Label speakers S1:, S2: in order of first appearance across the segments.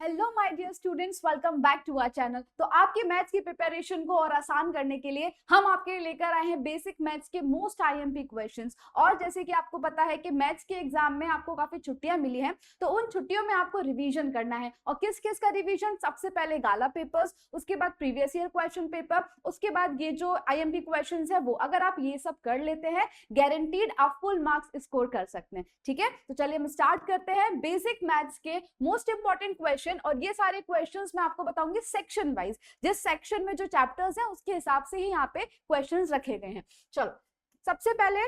S1: Hello my dear students, welcome back to our channel. तो आपके maths की preparation को और आसान करने के लिए हम आपके लिए लेकर आए हैं बेसिक मैथ्स के मोस्ट आईएमपी क्वेश्चंस। और जैसे कि आपको पता है कि मैथ्स के एग्जाम में आपको काफी छुट्टियां मिली हैं, तो उन छुट्टियों में आपको रिवीजन करना है। और किस किस का रिवीजन? सबसे पहले गाला पेपर्स, उसके बाद प्रीवियस ईयर क्वेश्चन पेपर, उसके बाद ये जो आईएमपी क्वेश्चन है वो। अगर आप ये सब कर लेते हैं, गारंटीड आप फुल मार्क्स स्कोर कर सकते हैं। ठीक है, तो चलिए हम स्टार्ट करते हैं बेसिक मैथ्स के मोस्ट इंपॉर्टेंट क्वेश्चन। और ये सारे क्वेश्चंस मैं आपको बताऊंगी सेक्शन वाइज, जिस सेक्शन में जो चैप्टर्स हैं उसके हिसाब से ही यहाँ पे क्वेश्चंस रखे गए हैं। चलो सबसे पहले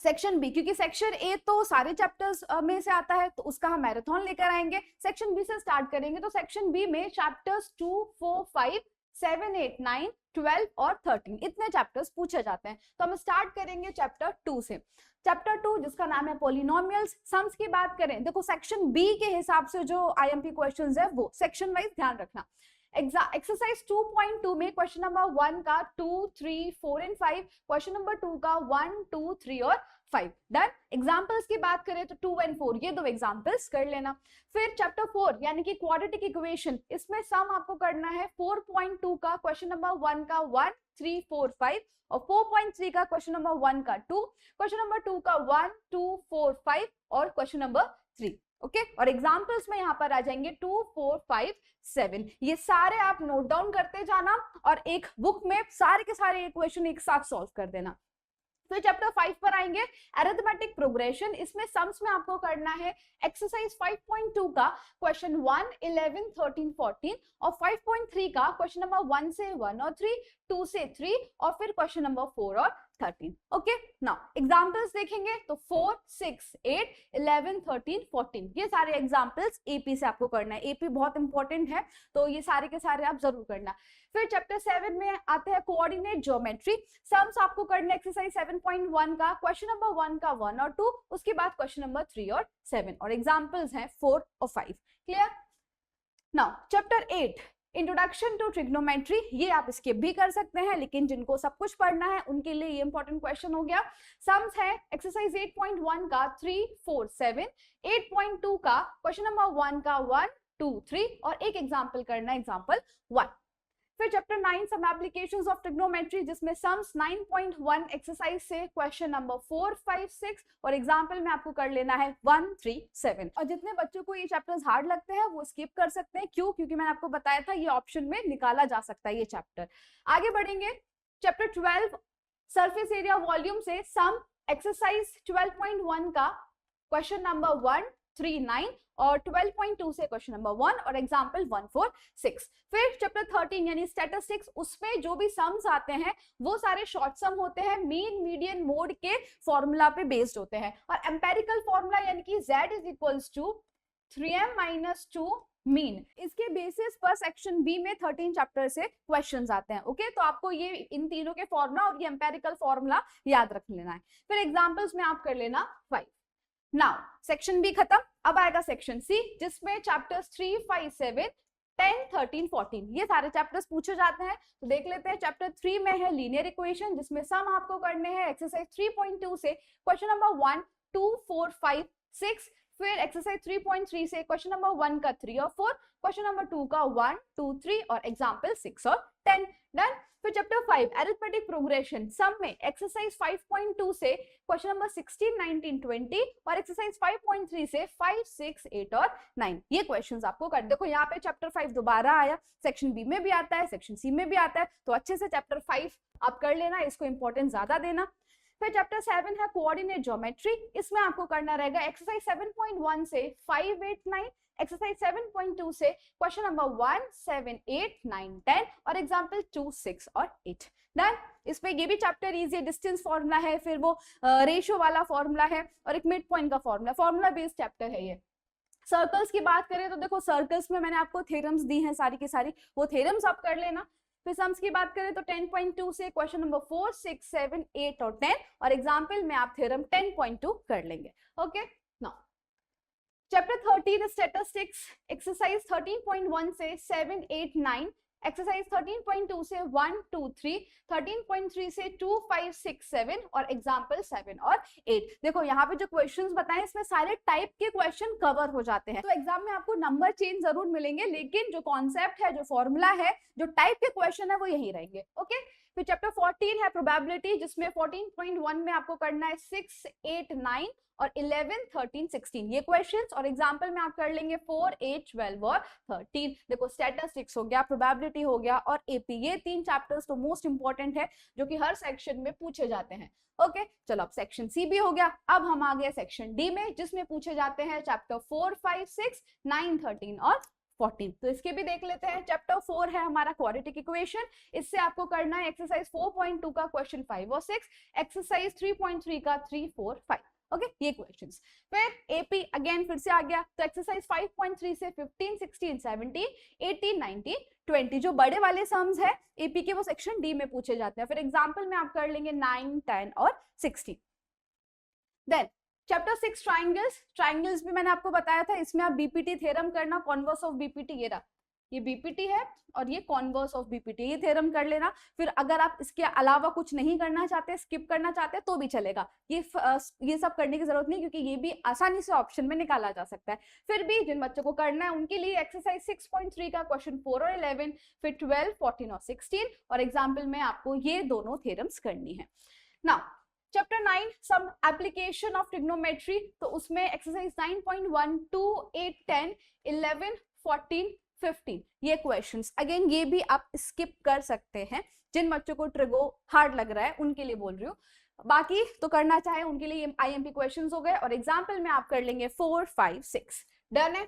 S1: सेक्शन बी, क्योंकि सेक्शन ए तो सारे चैप्टर्स में से आता है, तो उसका हम मैराथन लेकर आएंगे। सेक्शन बी से स्टार्ट करेंगे। तो सेक्शन बी में चैप्टर्स 2, 4, 5, 7, 8, 9, 12 और 13 इतने चैप्टर्स पूछे जाते हैं। तो हम स्टार्ट करेंगे चैप्टर 2 से। चैप्टर 2 जिसका नाम है पॉलिनोमियल्स। सम्स की बात करें, देखो सेक्शन बी के हिसाब से जो आईएमपी क्वेश्चंस है वो सेक्शन वाइज ध्यान रखना। एक्सरसाइज 2.2 में क्वेश्चन नंबर 1 का 2, 3, 4 एंड 5, क्वेश्चन नंबर 2 का 1, 2, 3 और 5। डन। एग्जांपल्स की बात करें तो 2 एंड 4 ये दो एग्जांपल्स कर लेना। फिर चैप्टर 4 यानी कि क्वाड्रेटिक इक्वेशन, इसमें सम आपको करना है 4.2 का क्वेश्चन नंबर 1 का 1, 3, 4, 5 और 4.3 का क्वेश्चन नंबर 1 का 2, क्वेश्चन नंबर 2 का 1, 2, 4, 5 और क्वेश्चन नंबर 3। ओके, और एग्जांपल्स में यहाँ पर आ जाएंगे 2, 4, 5, 7। ये सारे आप नोट डाउन करते जाना और एक बुक में सारे के सारे इक्वेशन एक साथ सॉल्व कर देना। फिर चैप्टर 5 पर आएंगे, अरिथमेटिक प्रोग्रेशन। इसमें सम्स में आपको करना है एक्सरसाइज 5.2 का क्वेश्चन 1, 11, 13, 14 और 5.3 का क्वेश्चन नंबर 1 से 1 और 3, 2 से 3 और फिर क्वेश्चन नंबर 4 और 13। ओके, नाउ एग्जांपल्स देखेंगे तो 4, 6, 8, 11, 13, 14 ये सारे एग्जांपल्स एपी से आपको करना है। एपी बहुत इंपॉर्टेंट है, तो ये सारे के सारे आप जरूर करना। फिर चैप्टर 7 में आते हैं कोऑर्डिनेट ज्योमेट्री। सम्स आपको करना है एक्सरसाइज 7.1 का क्वेश्चन नंबर 1 का 1 और 2, उसके बाद क्वेश्चन नंबर 3 और 7 और एग्जांपल्स हैं 4 और 5। Clear? Now chapter 8 introduction to trigonometry, ये आप स्किप भी कर सकते हैं, लेकिन जिनको सब कुछ पढ़ना है उनके लिए ये इंपॉर्टेंट क्वेश्चन हो गया। सम्स है एक्सरसाइज 8.1 का 3, 4, 7, 8.2 का क्वेश्चन नंबर 1 का 1, 2, 3 और एक एग्जाम्पल करना है, एग्जाम्पल 1। फिर chapter 9 some applications of trigonometry, जिसमें सम्स 9.1 एक्सरसाइज से क्वेश्चन नंबर 4, 5, 6 और एग्जांपल में आपको कर लेना है 1, 3, 7। और जितने बच्चों को ये चैप्टर्स हार्ड लगते हैं वो स्किप कर सकते हैं। क्यों? क्योंकि मैंने आपको बताया था ये ऑप्शन में निकाला जा सकता है ये चैप्टर। आगे बढ़ेंगे, चैप्टर 12 सरफेस एरिया वॉल्यूम से सम एक्सरसाइज 12.1 का क्वेश्चन नंबर 1, 3, 9 और 12.2 से क्वेश्चन नंबर 1 और एग्जांपल 1, 4, 6। फिर चैप्टर 13 यानी स्टैटिस्टिक्स, उसमें जो भी सम्स आते हैं वो सारे शॉर्ट सम होते हैं, मीन मीडियन मोड के फॉर्मूला पे बेस्ड होते हैं। और एम्पेरिकल फॉर्मूला यानी कि z is equals to 3m minus 2 mean, इसके बेसिस पर सेक्शन बी में 13 चैप्टर से क्वेश्चंस आते हैं। ओके, तो आपको ये इन तीनों के फॉर्मूला और ये एम्पेरिकल फॉर्मूला याद रख लेना है। फिर एग्जांपल्स में आप कर लेना 5। नाउ सेक्शन बी खत्म, अब आएगा सेक्शन सी, जिसमें चैप्टर्स 3, 5, 7, 10, 13, 14 ये सारे चैप्टर्स पूछे जाते हैं। तो देख लेते हैं। चैप्टर 3 में है लीनियर इक्वेशन, जिसमें सम आपको करने हैं एक्सरसाइज 3.2 से क्वेश्चन नंबर 1, 2, 4, 5, 6। फिर एक्सरसाइज 3.3 से क्वेश्चन नंबर 1 का 3 और 4, क्वेश्चन नंबर 2 का 1, 2, 3 और एग्जाम्पल 6 और 10। डन। फिर चैप्टर 5 अरिथमेटिक प्रोग्रेशन, सम में एक्सरसाइज 5.2 से क्वेश्चन नंबर 16, 19, 20 और एक्सरसाइज 5.3 से 5, 6, 8 और 9 ये क्वेश्चंस आपको कर। देखो यहाँ पे चैप्टर 5 दोबारा आया, सेक्शन बी में भी आता है, सेक्शन सी में भी आता है, तो अच्छे से चैप्टर 5 आप कर लेना, इसको इंपॉर्टेंस ज्यादा देना। फिर चैप्टर 7 है कोऑर्डिनेट ज्योमेट्री, इसमें आपको करना रहेगा एक्सरसाइज 7.1 से 5, 8, 9, एक्सरसाइज 7.2 से क्वेश्चन नंबर 1, 7, 8, 9, 10 और एग्जांपल 2, 6 और 8। डन। इसमें ये भी चैप्टर इजी, डिस्टेंस फॉर्मूला है, फिर वो रेशियो वाला फॉर्मूला है और एक मिड पॉइंट का फॉर्मूला, फॉर्मूला बेस्ड चैप्टर है ये। सर्कल्स की बात करें तो देखो सर्कल्स में मैंने आपको थ्योरम्स दी हैं सारी की सारी, वो थ्योरम्स आप कर लेना। फिर सम्स की बात करें तो 10.2 से क्वेश्चन नंबर 4, 6, 7, 8 और 10 और एग्जांपल में आप थ्योरम 10.2 कर लेंगे। Okay, now chapter 13 statistics, exercise 13.1 से 7, 8, 9 एक्सरसाइज 13.2 से 1, 2, 3, 13.3 से 2, 5, 6, 7 और एग्जाम्पल 7 और 8। देखो यहाँ पे जो क्वेश्चंस बताए इसमें सारे टाइप के क्वेश्चन कवर हो जाते हैं। तो एग्जाम में आपको नंबर चेंज जरूर मिलेंगे, लेकिन जो कॉन्सेप्ट है, जो फॉर्मूला है, जो टाइप के क्वेश्चन है वो यही रहेंगे। ओके, फिर चैप्टर 14 है प्रोबेबिलिटी, जिसमें 14.1 में आपको करना है 6, 8, 9 और 11, 13, 16 ये क्वेश्चंस, और एग्जांपल में आप कर लेंगे 4, 8, 12 और 13। देखो स्टैटिस्टिक्स हो गया, प्रोबेबिलिटी हो गया और एपी, ये 3 चैप्टर्स तो मोस्ट इंपॉर्टेंट है जो कि हर सेक्शन में पूछे जाते हैं। ओके, चलो अब सेक्शन सी भी हो गया। अब हम आ गए सेक्शन डी में, जिसमें पूछे जाते हैं चैप्टर 4, 5, 6, 9, 13 और 14। तो इसके भी देख लेते हैं। चैप्टर 4 है हमारा क्वाड्रेटिक इक्वेशन, इससे आपको करना है एक्सरसाइज 4.2 का क्वेश्चन 5 और 6, एक्सरसाइज 3.3 का 3, 4, 5। ओके, ये क्वेश्चंस। फिर एपी अगेन फिर से आ गया, तो एक्सरसाइज 5.3 से 15, 16, 17, 18, 19, 20 जो बड़े वाले सम्स है एपी के वो सेक्शन डी में पूछे जाते हैं। फिर एग्जांपल में आप कर लेंगे 9, 10 और 16। देन चैप्टर 6 ट्राइंगल्स, ट्राइंगल्स भी मैंने आपको बताया था, इसमें आप बीपीटी थ्योरम करना, कॉन्वर्स ऑफ बीपीटी, ये रहा, ये बीपीटी है और ये कॉन्वर्स ऑफ बीपीटी, ये थ्योरम कर लेना। फिर अगर आप इसके अलावा कुछ नहीं करना चाहते, स्किप करना चाहते तो भी चलेगा, ये सब करने की जरूरत नहीं, क्योंकि ये भी आसानी से ऑप्शन में निकाला जा सकता है। फिर भी जिन बच्चों को करना है उनके लिए एक्सरसाइज 6.3 का क्वेश्चन 4 और 11, फिर 12, 14 और 16, और एग्जाम्पल में आपको ये दोनों थ्योरम्स करनी है। Now chapter 9 some application of trigonometry, तो उसमें एक्सरसाइज 9.1, 2, 8, 10, 11, 14, 15 ये क्वेश्चंस, अगेन ये भी आप स्किप कर सकते हैं। जिन बच्चों को ट्रिगो हार्ड लग रहा है उनके लिए बोल रही हूँ, बाकी तो करना चाहे उनके लिए आईएमपी क्वेश्चंस हो गए, और एग्जाम्पल में आप कर लेंगे 4, 5, 6। डन है,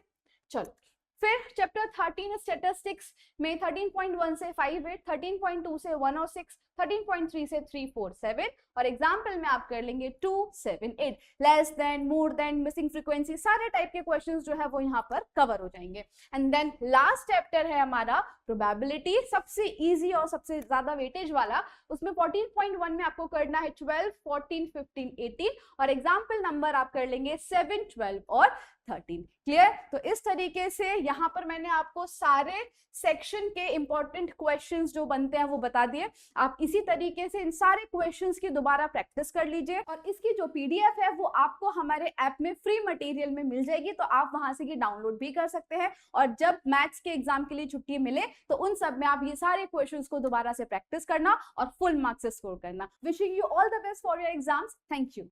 S1: चलो। फिर चैप्टर 13 स्टैटिस्टिक्स में 13.1 से 5, 8, 13.2 से 1 और 6, 13.3 से 3, 4, 7 और एग्जाम्पल में आप कर लेंगे 2, 7, 8। Less than, more than, missing frequency, सारे टाइप के क्वेश्चंस जो है वो यहाँ पर कवर हो जाएंगे। एंड देन लास्ट चैप्टर है हमारा प्रोबेबिलिटी, सबसे इजी और सबसे ज्यादा वेटेज वाला। उसमें 14.1 में आपको करना है 12, 14, 15, 18 और एग्जाम्पल नंबर आप कर लेंगे 7, 12 और 13। क्लियर? तो इस तरीके से यहाँ पर मैंने आपको सारे सेक्शन के इंपॉर्टेंट क्वेश्चंस जो बनते हैं वो बता दिए। आप इसी तरीके से इन सारे क्वेश्चंस की दोबारा प्रैक्टिस कर लीजिए, और इसकी जो पीडीएफ है वो आपको हमारे ऐप में फ्री मटेरियल में मिल जाएगी, तो आप वहां से ये डाउनलोड भी कर सकते हैं। और जब मैथ्स के एग्जाम के लिए छुट्टी मिले तो उन सब में आप ये सारे क्वेश्चंस को दोबारा से प्रैक्टिस करना और फुल मार्क्स स्कोर करना। Wishing you all the best for your exams. Thank you.